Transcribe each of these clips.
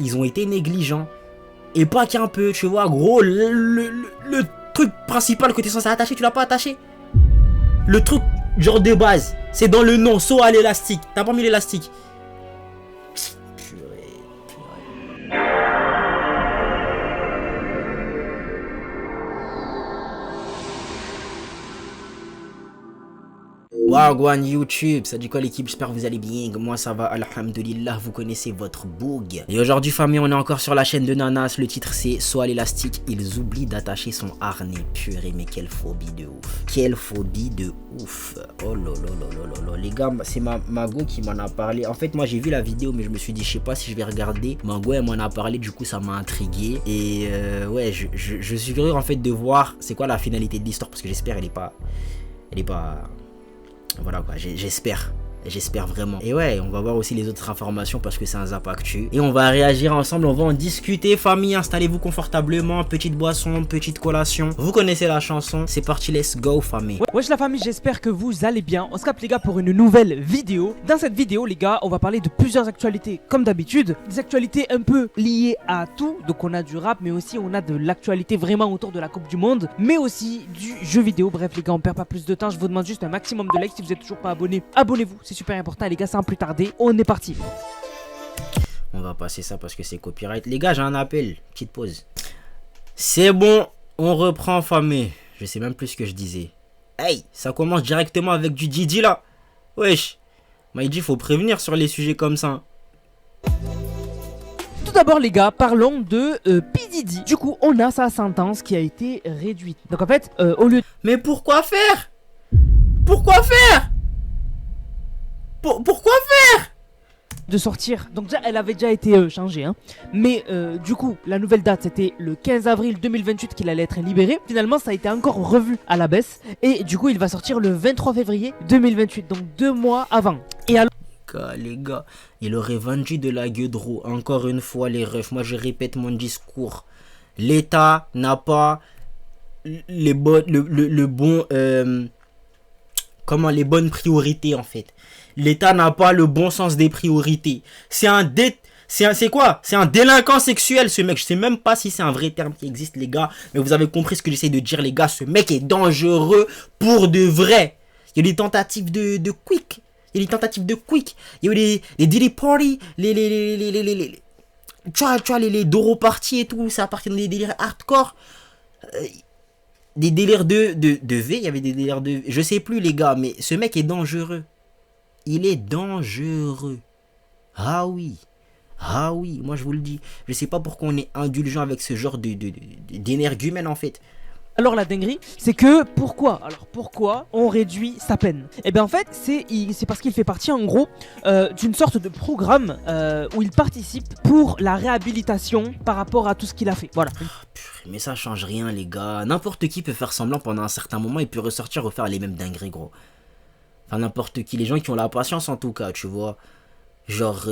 ils ont été négligents. Et pas qu'un peu, tu vois, gros, le truc principal que tu es censé attacher, tu l'as pas attaché. Le truc, genre de base, c'est dans le nom, saut à l'élastique. T'as pas mis l'élastique. Wagwan YouTube, ça dit quoi l'équipe? J'espère que vous allez bien, moi ça va, alhamdulillah, vous connaissez votre boug. Et aujourd'hui famille, on est encore sur la chaîne de Nanas, le titre c'est Saut à l'élastique, ils oublient d'attacher son harnais. Purée, mais quelle phobie de ouf. Quelle phobie de ouf. Oh lolo, les gars, c'est Mago qui m'en a parlé. En fait moi j'ai vu la vidéo mais je me suis dit je sais pas si je vais regarder. Mago elle m'en a parlé, du coup ça m'a intrigué. Et ouais, je suis curieux en fait de voir c'est quoi la finalité de l'histoire, parce que j'espère elle est pas... Voilà quoi, j'espère vraiment. Et ouais, on va voir aussi les autres informations parce que c'est un zap actu. Et on va réagir ensemble, on va en discuter. Famille, installez-vous confortablement, petite boisson, petite collation. Vous connaissez la chanson, c'est parti, let's go famille. Wesh la famille, j'espère que vous allez bien. On se capte les gars pour une nouvelle vidéo. Dans cette vidéo les gars, on va parler de plusieurs actualités comme d'habitude. Des actualités un peu liées à tout. Donc on a du rap mais aussi on a de l'actualité vraiment autour de la Coupe du Monde. Mais aussi du jeu vidéo. Bref les gars, on perd pas plus de temps. Je vous demande juste un maximum de likes. Si vous n'êtes toujours pas abonné, abonnez-vous. C'est super important les gars, sans plus tarder, on est parti. On va passer ça parce que c'est copyright. Les gars, j'ai un appel, petite pause. C'est bon, on reprend famille. Je sais même plus ce que je disais. Hey, ça commence directement avec du Didi là. Wesh, Maïdi, faut prévenir sur les sujets comme ça. Tout d'abord les gars, parlons de P Diddy. Du coup, on a sa sentence qui a été réduite. Donc en fait, au lieu... Mais pourquoi faire? Pourquoi faire? Pourquoi faire de sortir, donc déjà elle avait déjà été changée hein. Mais du coup la nouvelle date c'était le 15 avril 2028 qu'il allait être libéré. Finalement ça a été encore revu à la baisse. Et du coup il va sortir le 23 février 2028, donc 2 mois avant. Et alors les gars, il aurait vendu de la gueudreau. Encore une fois les refs, moi je répète mon discours. L'État n'a pas les bonnes priorités en fait. L'État n'a pas le bon sens des priorités. C'est quoi? C'est un délinquant sexuel ce mec. Je sais même pas si c'est un vrai terme qui existe les gars. Mais vous avez compris ce que j'essaie de dire les gars. Ce mec est dangereux pour de vrai. Il y a des tentatives de quick. Il y a des tentatives de quick. Il y a eu les Diddy Party. Tu vois les Doro Party et tout. Ça appartient des délires hardcore. Des délires de V. Il y avait des délires de... Je sais plus les gars. Mais ce mec est dangereux. Il est dangereux. Ah oui, moi je vous le dis. Je sais pas pourquoi on est indulgent avec ce genre d'énergumène en fait. Alors la dinguerie, c'est que pourquoi on réduit sa peine? Et bien en fait, c'est parce qu'il fait partie en gros d'une sorte de programme où il participe pour la réhabilitation par rapport à tout ce qu'il a fait. Voilà. Mais ça change rien les gars. N'importe qui peut faire semblant pendant un certain moment et peut ressortir refaire les mêmes dingueries gros. Enfin n'importe qui, les gens qui ont la patience en tout cas, tu vois. Genre,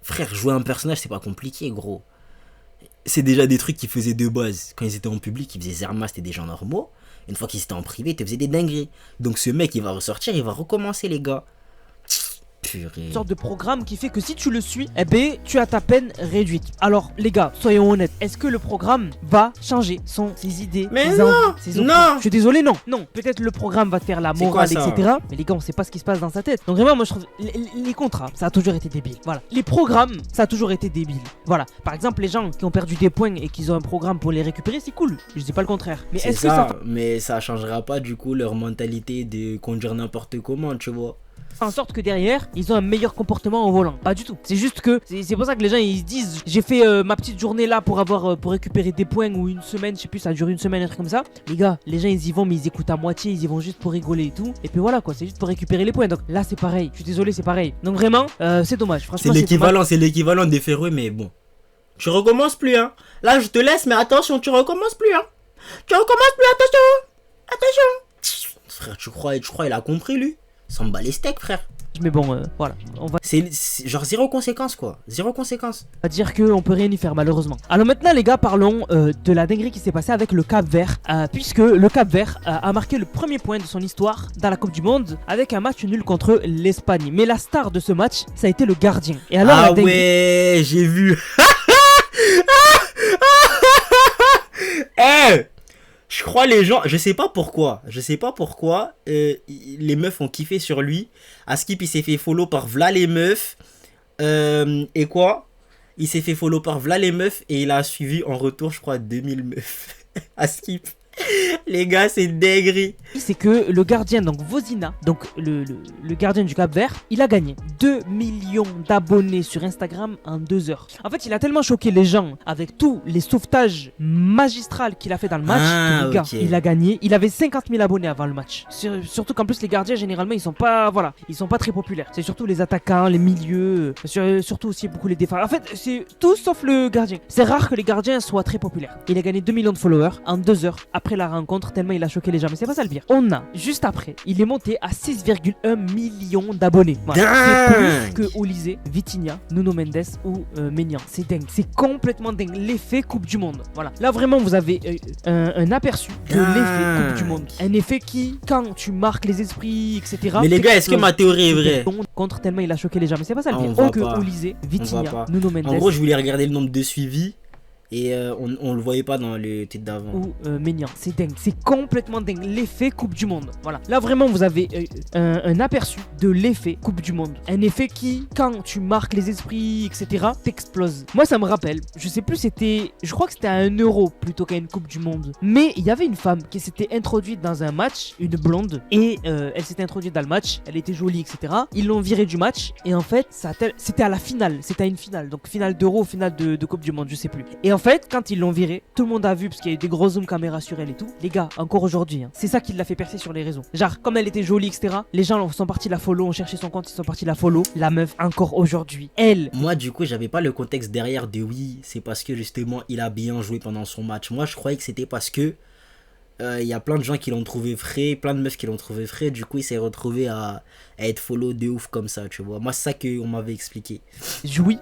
frère, jouer un personnage c'est pas compliqué gros. C'est déjà des trucs qu'ils faisaient de base. Quand ils étaient en public, ils faisaient Zerma, c'était des gens normaux. Une fois qu'ils étaient en privé, ils te faisaient des dingueries. Donc ce mec il va ressortir, il va recommencer les gars. Purée. Une sorte de programme qui fait que si tu le suis, eh ben, tu as ta peine réduite. Alors les gars, soyons honnêtes, est-ce que le programme va changer ses idées? Mais non, non. Je suis désolé, non. Peut-être le programme va te faire la morale, etc. Mais les gars, on sait pas ce qui se passe dans sa tête. Donc vraiment, moi je trouve les contrats, ça a toujours été débile. Voilà. Les programmes, ça a toujours été débile. Voilà. Par exemple, les gens qui ont perdu des points et qui ont un programme pour les récupérer, c'est cool. Je dis pas le contraire. Mais est-ce que ça... Mais ça changera pas du coup leur mentalité de conduire n'importe comment, tu vois. En sorte que derrière ils ont un meilleur comportement au volant. Pas du tout. C'est juste que c'est pour ça que les gens ils se disent j'ai fait ma petite journée là pour récupérer des points, ou une semaine, je sais plus, ça dure une semaine, un truc comme ça. Les gars, les gens ils y vont mais ils écoutent à moitié, ils y vont juste pour rigoler et tout. Et puis voilà quoi, c'est juste pour récupérer les points. Donc là c'est pareil, je suis désolé, c'est pareil. Donc vraiment c'est dommage. Franchement c'est l'équivalent des Ferreux, mais bon. Tu recommences plus hein. Là je te laisse mais attention, tu recommences plus hein. Attention. Frère, tu crois il a compris lui? Ça me bat les steaks frère. Mais bon voilà, on va... C'est genre zéro conséquence quoi. Zéro conséquence. On va dire qu'on peut rien y faire malheureusement. Alors maintenant les gars, parlons de la dinguerie qui s'est passée avec le Cap-Vert, puisque le Cap-Vert a marqué le premier point de son histoire dans la Coupe du Monde avec un match nul contre l'Espagne. Mais la star de ce match, ça a été le gardien. Et alors, ouais, j'ai vu. Eh, je crois les gens, je sais pas pourquoi, les meufs ont kiffé sur lui. Askip il s'est fait follow par Vla les meufs. Et quoi? Il s'est fait follow par Vla les meufs et il a suivi en retour, je crois, 2000 meufs. Askip. Les gars, c'est dinguerie. C'est que le gardien, donc Vozina, donc le gardien du Cap-Vert, il a gagné 2 millions d'abonnés sur Instagram en 2 heures. En fait, il a tellement choqué les gens avec tous les sauvetages magistrales qu'il a fait dans le match que le gars, il a gagné. Il avait 50 000 abonnés avant le match. Surtout qu'en plus, les gardiens, généralement, ils sont pas très populaires. C'est surtout les attaquants, les milieux, surtout aussi beaucoup les défenseurs. En fait, c'est tout sauf le gardien. C'est rare que les gardiens soient très populaires. Il a gagné 2 millions de followers en 2 heures après la rencontre, tellement il a choqué les gens. Mais c'est pas ça le pire. On a, juste après, il est monté à 6,1 millions d'abonnés. Voilà. C'est plus que Olysée, Vitinha, Nuno Mendes ou Maignan. C'est dingue. C'est complètement dingue. L'effet Coupe du Monde. Voilà. Là, vraiment, vous avez un aperçu de l'effet Coupe du Monde. Un effet qui, quand tu marques les esprits, etc. Mais les gars, est-ce que ma théorie est vraie? Contre tellement il a choqué les gens. Mais c'est pas ça le pire. Donc, Olysée, Vitinha, Nuno Mendes. En gros, je voulais regarder le nombre de suivis. Et on le voyait pas dans le titre d'avant. Ou Maignan, c'est dingue, c'est complètement dingue. L'effet Coupe du Monde. Voilà. Là vraiment vous avez un aperçu de l'effet Coupe du Monde. Un effet qui, quand tu marques les esprits, etc., t'explose. Moi ça me rappelle, je sais plus je crois que c'était à 1 euro plutôt qu'à une Coupe du Monde. Mais il y avait une femme qui s'était introduite dans un match, une blonde, et elle s'était introduite dans le match, elle était jolie, etc. Ils l'ont virée du match, et en fait c'était à la finale, c'était à une finale. Donc finale d'euro, finale de Coupe du Monde, je sais plus. Et en fait, quand ils l'ont viré, tout le monde a vu parce qu'il y a eu des gros zooms caméra sur elle et tout. Les gars, encore aujourd'hui, hein, c'est ça qui l'a fait percer sur les réseaux. Genre, comme elle était jolie, etc., les gens sont partis la follow, ont cherché son compte, ils sont partis la follow. La meuf, encore aujourd'hui, elle. Moi, du coup, j'avais pas le contexte derrière de oui, c'est parce que justement, il a bien joué pendant son match. Moi, je croyais que c'était parce que y a plein de gens qui l'ont trouvé frais, plein de meufs qui l'ont trouvé frais. Du coup, il s'est retrouvé à être follow de ouf comme ça, tu vois. Moi, c'est ça qu'on m'avait expliqué. Jouit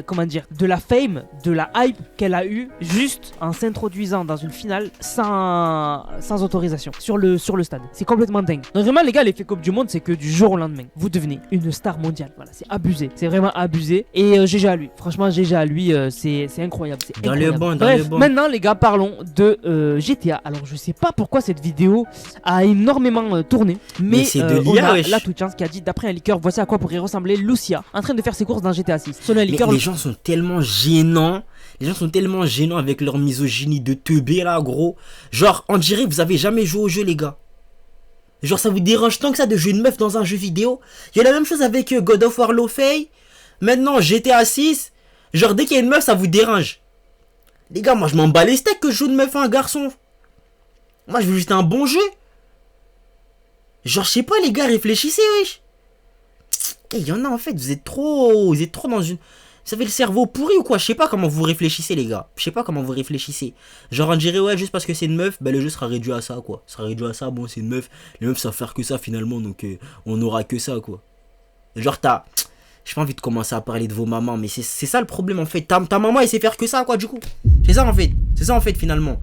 comment dire, de la fame, de la hype qu'elle a eu juste en s'introduisant dans une finale sans autorisation sur le stade. C'est complètement dingue. Donc vraiment les gars, l'effet Coupe du Monde, c'est que du jour au lendemain, vous devenez une star mondiale. Voilà, c'est abusé, c'est vraiment abusé. Et GG à lui. Franchement, GG à lui, c'est incroyable. C'est incroyable. Bref, maintenant les gars, parlons de GTA. Alors je sais pas pourquoi cette vidéo a énormément tourné, mais on a la Twitch qui a dit d'après un leaker, voici à quoi pourrait ressembler Lucia en train de faire ses courses dans GTA 6. Selon un leaker, les gens sont tellement gênants. Les gens sont tellement gênants avec leur misogynie de teubé là, gros. Genre, on dirait que vous avez jamais joué au jeu, les gars. Genre, ça vous dérange tant que ça de jouer une meuf dans un jeu vidéo. Il y a la même chose avec God of War Lofey. Maintenant, GTA 6. Genre, dès qu'il y a une meuf, ça vous dérange. Les gars, moi je m'en bats les steaks que je joue une meuf à un garçon. Moi je veux juste un bon jeu. Genre je sais pas les gars, réfléchissez wesh. Et il y en a en fait, vous êtes trop dans une... Vous avez le cerveau pourri ou quoi? Je sais pas comment vous réfléchissez les gars. Je sais pas comment vous réfléchissez. Genre on dirait ouais juste parce que c'est une meuf, bah le jeu sera réduit à ça quoi. Sera réduit à ça, bon c'est une meuf. Les meufs savent faire que ça finalement donc on aura que ça quoi. Genre j'ai pas envie de commencer à parler de vos mamans, mais c'est ça le problème en fait. Ta maman elle sait faire que ça quoi du coup. C'est ça en fait finalement.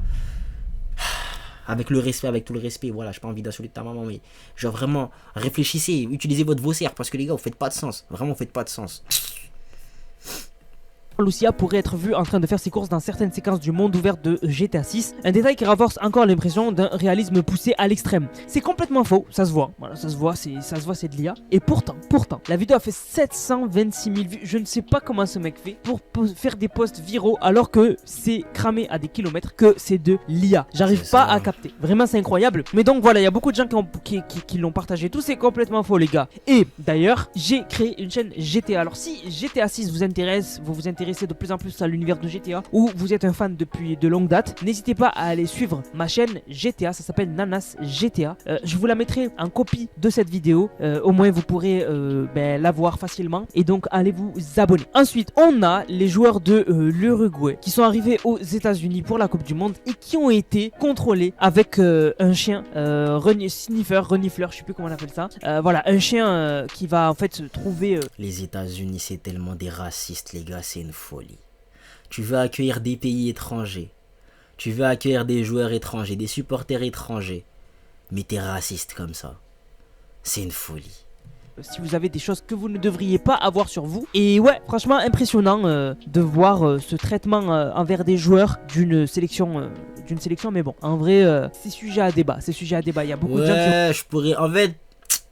Avec le respect, avec tout le respect, voilà, j'ai pas envie d'insulter ta maman, mais genre vraiment, réfléchissez, utilisez votre vocère, parce que les gars, vous faites pas de sens. Vraiment, vous faites pas de sens. Lucia pourrait être vue en train de faire ses courses dans certaines séquences du monde ouvert de GTA 6. Un détail qui renforce encore l'impression d'un réalisme poussé à l'extrême. C'est complètement faux, ça se voit. Voilà, ça se voit, c'est de l'IA. Et pourtant, la vidéo a fait 726 000 vues. Je ne sais pas comment ce mec fait pour faire des posts viraux alors que c'est cramé à des kilomètres que c'est de l'IA. J'arrive pas à capter. Vraiment, c'est incroyable. Mais donc voilà, il y a beaucoup de gens qui l'ont partagé. Tout c'est complètement faux, les gars. Et d'ailleurs, j'ai créé une chaîne GTA. Alors si GTA 6 vous intéresse, vous intéressez de plus en plus à l'univers de GTA ou vous êtes un fan depuis de longue date, n'hésitez pas à aller suivre ma chaîne GTA, ça s'appelle Nanas GTA. Je vous la mettrai en copie de cette vidéo, au moins vous pourrez la voir facilement et donc allez vous abonner. Ensuite, on a les joueurs de l'Uruguay qui sont arrivés aux États-Unis pour la Coupe du Monde et qui ont été contrôlés avec un chien renifleur, je sais plus comment on appelle ça. Voilà, un chien qui va en fait se trouver. Les États-Unis, c'est tellement des racistes, les gars, c'est une folie. Tu veux accueillir des pays étrangers, tu veux accueillir des joueurs étrangers, des supporters étrangers, mais t'es raciste comme ça. C'est une folie. si vous avez des choses que vous ne devriez pas avoir sur vous. Et ouais, franchement impressionnant de voir ce traitement envers des joueurs d'une sélection, mais bon, en vrai, c'est sujet à débat, il y a beaucoup de gens qui... Ouais, je pourrais, en fait,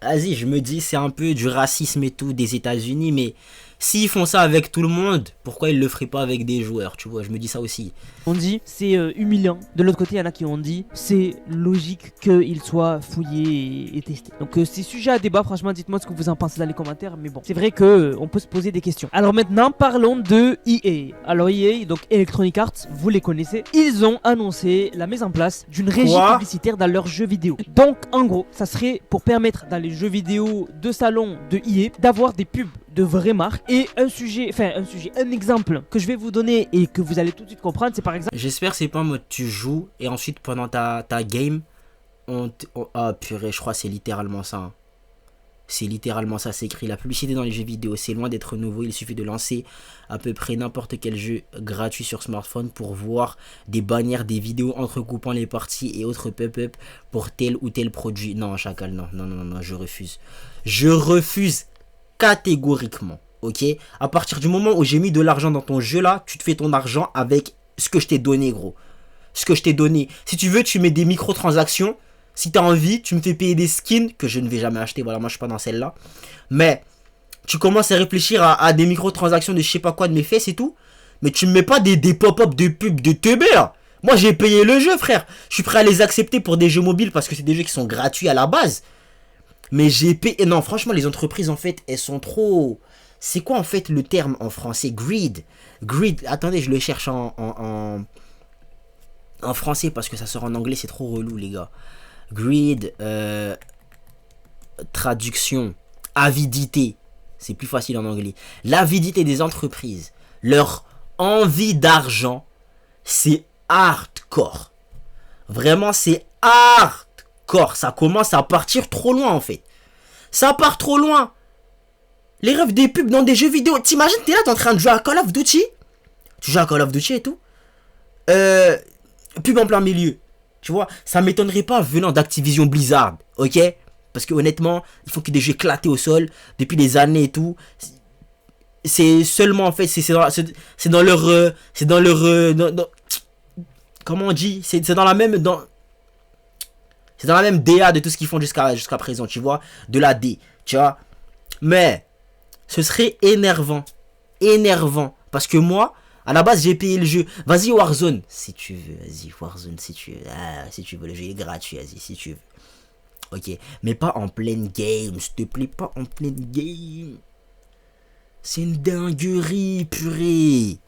vas-y, je me dis, c'est un peu du racisme et tout des États-Unis, mais s'ils font ça avec tout le monde, pourquoi ils le feraient pas avec des joueurs, tu vois, je me dis ça aussi. On dit c'est humiliant. De l'autre côté, il y en a qui ont dit c'est logique qu'il soit fouillé et testé. Donc c'est sujet à débat. Franchement, dites-moi ce que vous en pensez dans les commentaires. Mais bon, c'est vrai que on peut se poser des questions. Alors maintenant, parlons de EA. Alors EA, donc Electronic Arts, vous les connaissez. Ils ont annoncé la mise en place d'une régie publicitaire dans leurs jeux vidéo. Donc en gros, ça serait pour permettre dans les jeux vidéo de salon de EA d'avoir des pubs de vraies marques. Et un exemple que je vais vous donner et que vous allez tout de suite comprendre, c'est par exemple... J'espère que c'est pas en mode tu joues et ensuite pendant ta game, ah purée, je crois que c'est littéralement ça. Hein. C'est littéralement ça, c'est écrit. La publicité dans les jeux vidéo, c'est loin d'être nouveau. Il suffit de lancer à peu près n'importe quel jeu gratuit sur smartphone pour voir des bannières, des vidéos entrecoupant les parties et autres pop-up pour tel ou tel produit. Non, chacal, non, je refuse. Je refuse catégoriquement, ok? À partir du moment où j'ai mis de l'argent dans ton jeu là, tu te fais ton argent avec ce que je t'ai donné, gros. Ce que je t'ai donné. Si tu veux, tu mets des microtransactions. Si tu as envie, tu me fais payer des skins que je ne vais jamais acheter. Voilà, moi je suis pas dans celle-là. Mais tu commences à réfléchir à des microtransactions de je sais pas quoi de mes fesses et tout. Mais tu me mets pas des pop-up de pub de teubé là. Moi j'ai payé le jeu, frère. Je suis prêt à les accepter pour des jeux mobiles parce que c'est des jeux qui sont gratuits à la base. Mais j'ai payé... Non, franchement, les entreprises, en fait, elles sont trop... C'est quoi, en fait, le terme en français? Greed. Greed. Attendez, je le cherche en français parce que ça sort en anglais, c'est trop relou, les gars. Greed. Traduction. Avidité. C'est plus facile en anglais. L'avidité des entreprises. Leur envie d'argent, c'est hardcore. Vraiment, c'est hardcore. Ça commence à partir trop loin en fait. Ça part trop loin. Les rêves des pubs dans des jeux vidéo. T'imagines, t'es là, t'es en train de jouer à Call of Duty. Tu joues à Call of Duty et tout. Pub en plein milieu. Tu vois, ça m'étonnerait pas venant d'Activision Blizzard. Ok? Parce que honnêtement, il faut qu'il y ait des jeux éclatés au sol depuis des années et tout. C'est seulement en fait, c'est dans leur. Comment on dit? C'est dans la même. C'est dans la même DA de tout ce qu'ils font jusqu'à présent, tu vois. De la D, tu vois. Mais, ce serait énervant. Énervant. Parce que moi, à la base, j'ai payé le jeu. Vas-y, Warzone. Si tu veux, vas-y, Warzone, si tu veux. Ah, si tu veux, le jeu est gratuit, vas-y, si tu veux. Ok. Mais pas en pleine game, s'il te plaît, pas en pleine game. C'est une dinguerie, purée.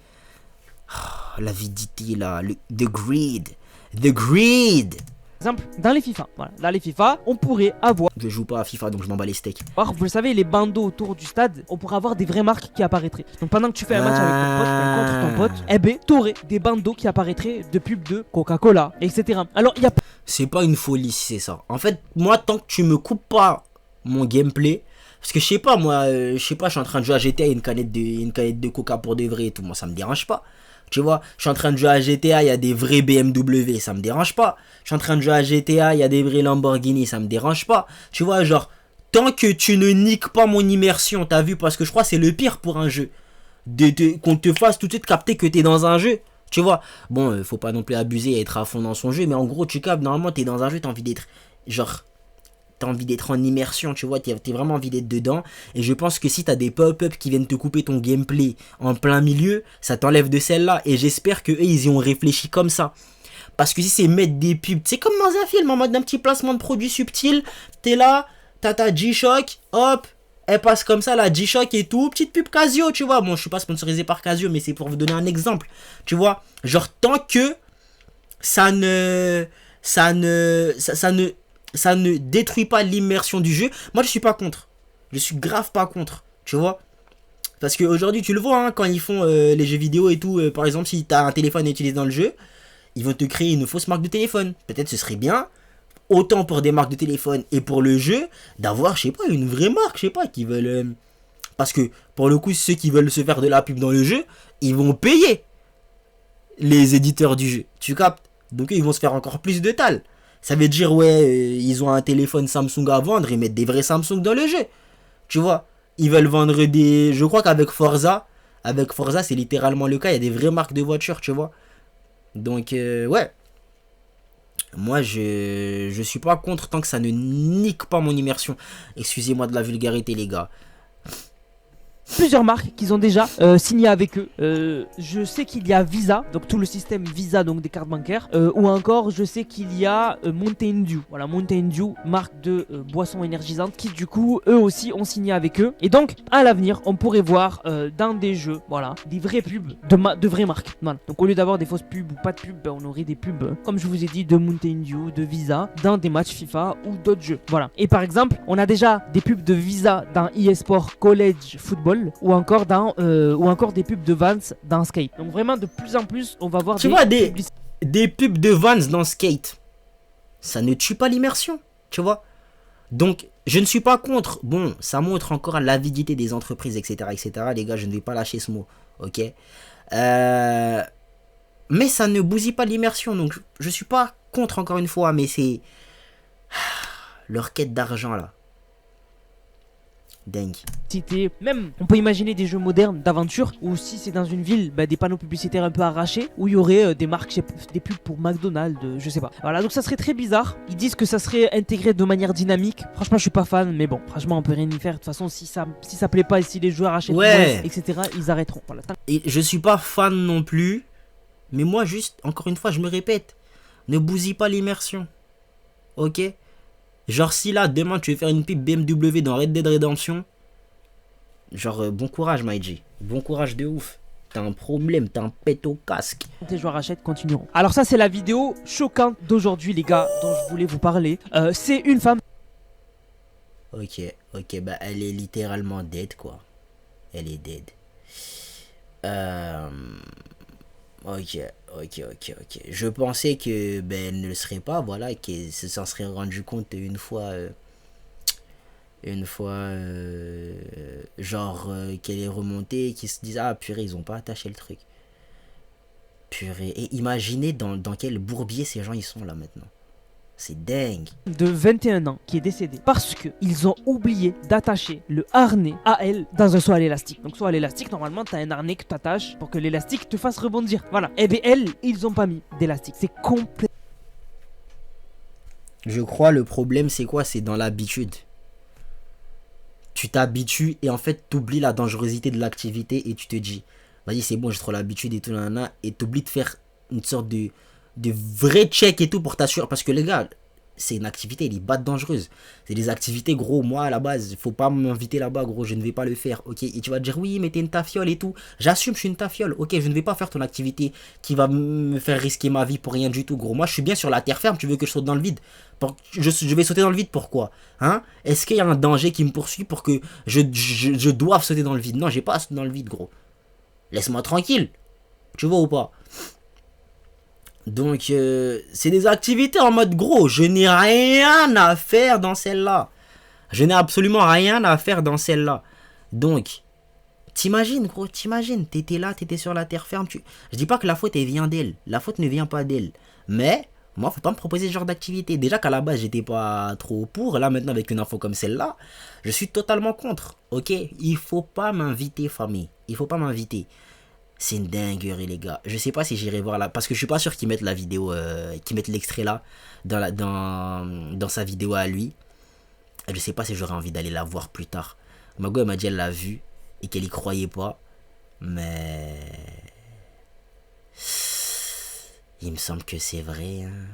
Oh, l'avidité, là. The greed. The greed. Par exemple, dans les FIFA, voilà, dans les FIFA, on pourrait avoir... Je joue pas à FIFA, donc je m'en bats les steaks. Vous le savez, les bandeaux autour du stade, on pourrait avoir des vraies marques qui apparaîtraient. Donc pendant que tu fais un match avec ton pote, contre ton pote, eh ben, t'aurais des bandeaux qui apparaîtraient de pubs de Coca-Cola, etc. Alors, il y a... C'est pas une folie si c'est ça. En fait, moi, tant que tu me coupes pas mon gameplay... Parce que je sais pas, moi, je suis en train de jouer à GTA, une canette de Coca pour de vrai et tout. Moi, ça me dérange pas. Tu vois, je suis en train de jouer à GTA, il y a des vrais BMW, ça me dérange pas. Je suis en train de jouer à GTA, il y a des vrais Lamborghini, ça me dérange pas. Tu vois, genre, tant que tu ne niques pas mon immersion, t'as vu, parce que je crois que c'est le pire pour un jeu. Qu'on te fasse tout de suite capter que t'es dans un jeu. Tu vois, bon, faut pas non plus abuser et être à fond dans son jeu, mais en gros, tu captes, normalement, t'es dans un jeu, t'as envie d'être, genre... T'as envie d'être en immersion, tu vois, t'as vraiment envie d'être dedans. Et je pense que si t'as des pop-up qui viennent te couper ton gameplay en plein milieu, ça t'enlève de celle-là. Et j'espère que eux, ils y ont réfléchi comme ça. Parce que si c'est mettre des pubs, c'est comme dans un film, en mode d'un petit placement de produit subtil. T'es là, t'as ta G-Shock, hop, elle passe comme ça, la G-Shock et tout. Petite pub Casio, tu vois. Bon, je suis pas sponsorisé par Casio, mais c'est pour vous donner un exemple. Tu vois, genre tant que ça ne détruit pas l'immersion du jeu. Moi, je suis pas contre. Je suis grave pas contre. Tu vois. Parce qu'aujourd'hui, tu le vois, hein, quand ils font les jeux vidéo et tout. Par exemple, si tu as un téléphone utilisé dans le jeu, ils vont te créer une fausse marque de téléphone. Peut-être ce serait bien, autant pour des marques de téléphone et pour le jeu, d'avoir, je sais pas, une vraie marque, je sais pas, qui veulent... Parce que, pour le coup, ceux qui veulent se faire de la pub dans le jeu, ils vont payer les éditeurs du jeu. Tu captes? Donc, ils vont se faire encore plus de tal. Ça veut dire, ouais, ils ont un téléphone Samsung à vendre, ils mettent des vrais Samsung dans le jeu. Tu vois, ils veulent vendre des... Je crois qu'avec Forza, c'est littéralement le cas. Il y a des vraies marques de voitures, tu vois. Donc, ouais. Moi, je suis pas contre tant que ça ne nique pas mon immersion. Excusez-moi de la vulgarité, les gars. Plusieurs marques qui ont déjà signé avec eux. Je sais qu'il y a Visa, donc tout le système Visa, donc des cartes bancaires. Ou encore, je sais qu'il y a Mountain Dew. Voilà, Mountain Dew, marque de boissons énergisantes, qui du coup, eux aussi ont signé avec eux. Et donc, à l'avenir, on pourrait voir dans des jeux, voilà, des vraies pubs de vraies marques. Voilà. Donc, au lieu d'avoir des fausses pubs ou pas de pubs, ben, on aurait des pubs, comme je vous ai dit, de Mountain Dew, de Visa, dans des matchs FIFA ou d'autres jeux. Voilà. Et par exemple, on a déjà des pubs de Visa dans eSport College Football. Ou encore des pubs de Vans dans Skate. Donc vraiment de plus en plus on va voir des pubs de Vans dans Skate. Ça ne tue pas l'immersion, tu vois. Donc je ne suis pas contre. Bon, ça montre encore l'avidité des entreprises, etc., etc. Les gars, je ne vais pas lâcher ce mot, ok. Mais ça ne bousille pas l'immersion. Donc je suis pas contre, encore une fois, mais c'est leur quête d'argent là. Dingue. Même, on peut imaginer des jeux modernes d'aventure où si c'est dans une ville, bah, des panneaux publicitaires un peu arrachés, où il y aurait des marques, des pubs pour McDonald's, je sais pas. Voilà, donc ça serait très bizarre. Ils disent que ça serait intégré de manière dynamique. Franchement, je suis pas fan, mais bon, franchement, on peut rien y faire. De toute façon, si ça plaît pas et si les joueurs achètent moins, etc., ils arrêteront. Voilà. Et je suis pas fan non plus, mais moi, juste, encore une fois, je me répète, ne bousille pas l'immersion. Ok? Genre si là demain tu veux faire une pub BMW dans Red Dead Redemption, genre bon courage MyG, bon courage de ouf. T'as un problème, t'as un pet au casque. Les joueurs achètent, continueront. Alors ça c'est la vidéo choquante d'aujourd'hui les gars dont je voulais vous parler. C'est une femme. Ok, bah elle est littéralement dead quoi. Elle est dead. Ok. Je pensais que elle ne le serait pas, voilà, qu'elle s'en serait rendu compte une fois, qu'elle est remontée, qu'ils se disent ah purée ils ont pas attaché le truc. Purée, et imaginez dans quel bourbier ces gens ils sont là maintenant. C'est dingue. De 21 ans qui est décédée parce qu'ils ont oublié d'attacher le harnais à elle dans un saut à l'élastique. Donc saut à l'élastique, normalement t'as un harnais que t'attaches pour que l'élastique te fasse rebondir. Voilà. Et bien ils ont pas mis d'élastique. C'est complet. Je crois le problème c'est quoi? C'est dans l'habitude. Tu t'habitues et en fait t'oublies la dangerosité de l'activité et tu te dis vas-y c'est bon j'ai trop l'habitude et tout nanana, et t'oublies de faire une sorte de vrai check et tout pour t'assurer, parce que les gars c'est une activité, elle est pas dangereuse, c'est des activités gros, moi à la base faut pas m'inviter là-bas gros, je ne vais pas le faire, ok, et tu vas te dire oui mais t'es une tafiole et tout, j'assume je suis une tafiole, ok, je ne vais pas faire ton activité qui va me faire risquer ma vie pour rien du tout gros, moi je suis bien sur la terre ferme, tu veux que je saute dans le vide, je vais sauter dans le vide pourquoi, hein, est-ce qu'il y a un danger qui me poursuit pour que je doive sauter dans le vide? Non, j'ai pas à sauter dans le vide gros, laisse-moi tranquille, tu vois ou pas? Donc, c'est des activités en mode gros. Je n'ai rien à faire dans celle-là. Je n'ai absolument rien à faire dans celle-là. Donc, t'imagines, gros, t'imagines. T'étais là, t'étais sur la terre ferme. Je dis pas que la faute, elle vient d'elle. La faute ne vient pas d'elle. Mais, moi, faut pas me proposer ce genre d'activité. Déjà qu'à la base, j'étais pas trop pour. Là, maintenant, avec une info comme celle-là, je suis totalement contre. Ok? Il faut pas m'inviter, famille. Il faut pas m'inviter. C'est une dinguerie les gars. Je sais pas si j'irai voir là. Parce que je suis pas sûr qu'ils mettent la vidéo. Qu'ils mettent l'extrait là. Dans sa vidéo à lui. Et je sais pas si j'aurais envie d'aller la voir plus tard. Mago elle m'a dit elle l'a vue. Et qu'elle y croyait pas. Mais. Il me semble que c'est vrai. Hein.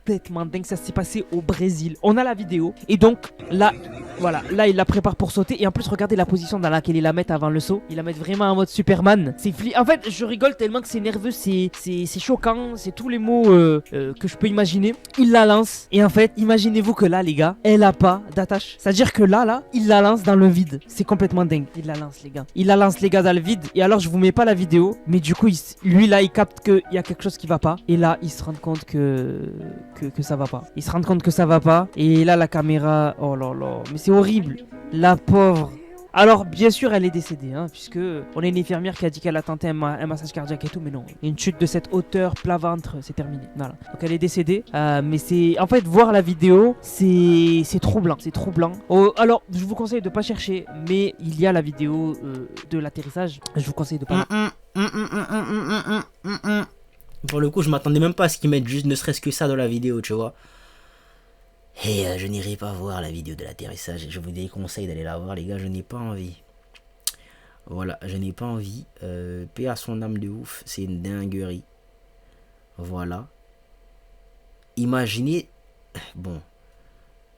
Complètement dingue, ça s'est passé au Brésil. On a la vidéo. Et donc là, voilà, là il la prépare pour sauter. Et en plus regardez la position dans laquelle il la met avant le saut. Il la met vraiment en mode Superman. C'est en fait je rigole tellement que c'est nerveux. C'est choquant. C'est tous les mots que je peux imaginer. Il la lance. Et en fait imaginez-vous que là les gars, elle a pas d'attache. C'est à dire que là il la lance dans le vide. C'est complètement dingue. Il la lance les gars. Il la lance les gars dans le vide. Et alors je vous mets pas la vidéo. Mais du coup lui là il capte qu'il y a quelque chose qui va pas. Et là il se rend compte que ça va pas. Ils se rendent compte que ça va pas. Et là la caméra, oh là là, mais c'est horrible. La pauvre, Alors, bien sûr, elle est décédée, hein, puisque on a une infirmière qui a dit qu'elle a tenté un massage cardiaque et tout, mais non. Une chute de cette hauteur, plat ventre, c'est terminé. Voilà. Donc, elle est décédée. Mais c'est. En fait, voir la vidéo, c'est troublant. C'est troublant. Oh, alors, je vous conseille de pas chercher, mais il y a la vidéo de l'atterrissage. Je vous conseille de pas. Pour le coup, je m'attendais même pas à ce qu'ils mettent juste ne serait-ce que ça dans la vidéo, tu vois. Et je n'irai pas voir la vidéo de l'atterrissage. Je vous déconseille d'aller la voir, les gars. Je n'ai pas envie. Voilà, je n'ai pas envie. Paix à son âme de ouf. C'est une dinguerie. Voilà. Imaginez. Bon.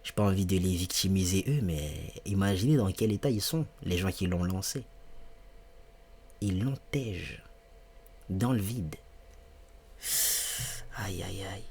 J'ai pas envie de les victimiser eux, mais imaginez dans quel état ils sont, les gens qui l'ont lancé. Ils l'ont tège. Dans le vide. Aïe aïe aïe.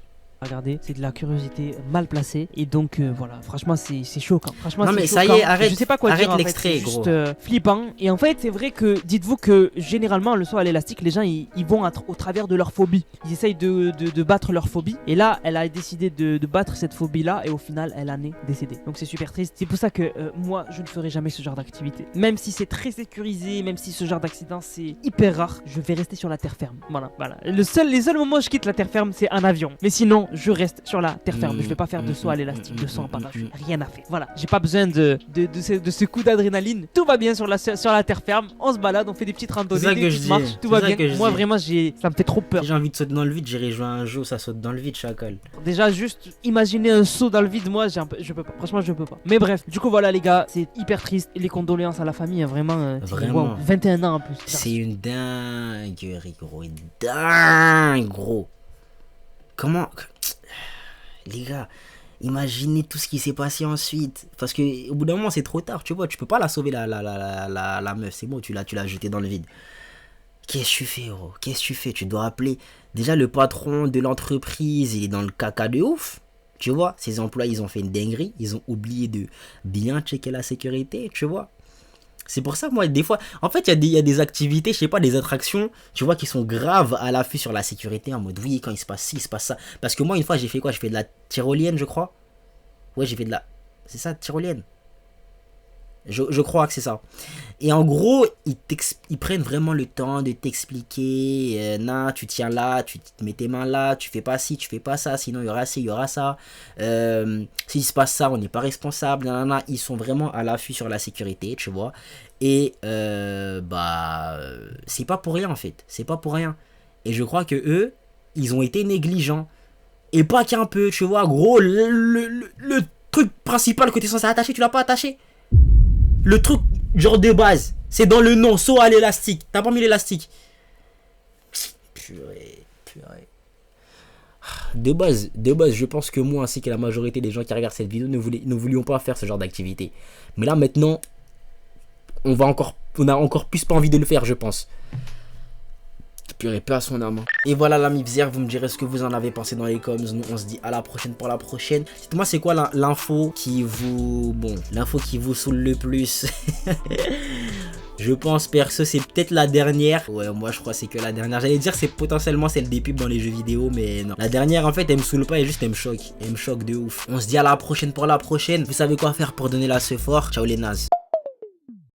Regardez, c'est de la curiosité mal placée et donc voilà, franchement c'est choquant. Franchement, non mais choquant. Ça y est, arrête. Je sais pas quoi arrête dire. L'extrait, gros. C'est juste flippant. Et en fait, c'est vrai que dites-vous que généralement le saut à l'élastique, les gens ils vont au travers de leur phobie. Ils essayent de battre leur phobie. Et là, elle a décidé de battre cette phobie là et au final, elle en est décédée. Donc c'est super triste. C'est pour ça que moi, je ne ferai jamais ce genre d'activité. Même si c'est très sécurisé, même si ce genre d'accident c'est hyper rare, je vais rester sur la terre ferme. Voilà. Les seuls moments où je quitte la terre ferme, c'est en avion. Mais sinon, je reste sur la terre ferme. Je vais pas faire de saut à l'élastique, de saut en parachute. Rien à faire. Voilà. J'ai pas besoin de ce coup d'adrénaline. Tout va bien sur la terre ferme. On se balade, on fait des petites randonnées, des petites marches. Tout va bien. Moi, vraiment, ça me fait trop peur. Si j'ai envie de sauter dans le vide, j'irai jouer à un jeu où ça saute dans le vide, chacal. Déjà, juste imaginer un saut dans le vide, moi, je peux pas. Franchement, je peux pas. Mais bref, du coup, voilà, les gars, c'est hyper triste. Et les condoléances à la famille, hein, vraiment. Wow, 21 ans en plus. C'est une dinguerie, gros. Une dingue, gros. Comment. Les gars, imaginez tout ce qui s'est passé ensuite. Parce que au bout d'un moment, c'est trop tard, tu vois. Tu peux pas la sauver, la meuf. C'est bon, tu l'as jetée dans le vide. Qu'est-ce que tu fais, gros? Qu'est-ce que tu fais? Tu dois appeler. Déjà, le patron de l'entreprise, il est dans le caca de ouf. Tu vois, ses employés, ils ont fait une dinguerie. Ils ont oublié de bien checker la sécurité, tu vois. C'est pour ça, moi, des fois, en fait, il y a des activités, je sais pas, des attractions, tu vois, qui sont graves à l'affût sur la sécurité, en mode, oui, quand il se passe ci, il se passe ça. Parce que moi, une fois, j'ai fait quoi? J'ai fait de la tyrolienne, je crois. Ouais, j'ai fait de la... C'est ça, tyrolienne. Je crois que c'est ça. Et en gros, ils prennent vraiment le temps de t'expliquer. Tu tiens là, tu mets tes mains là, tu fais pas ci, tu fais pas ça. Sinon, il y aura ci, il y aura ça. S'il se passe ça, on n'est pas responsable. Nanana. Ils sont vraiment à l'affût sur la sécurité, tu vois. Et c'est pas pour rien en fait. C'est pas pour rien. Et je crois que eux, ils ont été négligents. Et pas qu'un peu, tu vois. Gros, le truc principal que tu es censé attacher, tu l'as pas attaché. Le truc, genre de base, c'est dans le nom, saut à l'élastique. T'as pas mis l'élastique. Purée. De base, je pense que moi, ainsi que la majorité des gens qui regardent cette vidéo, ne voulions pas faire ce genre d'activité. Mais là, maintenant, on a encore plus pas envie de le faire, je pense. Purée, paix à son âme. Et voilà, l'ami Bzer, vous me direz ce que vous en avez pensé dans les coms. Nous, on se dit à la prochaine pour la prochaine. Dites-moi, c'est quoi l'info qui vous... Bon, l'info qui vous saoule le plus. Je pense, perso, c'est peut-être la dernière. Ouais, moi, je crois que c'est que la dernière. J'allais dire, c'est potentiellement celle des pubs dans les jeux vidéo, mais non. La dernière, en fait, elle me saoule pas, elle me choque. Elle me choque de ouf. On se dit à la prochaine pour la prochaine. Vous savez quoi faire pour donner la ce fort. Ciao les nazes.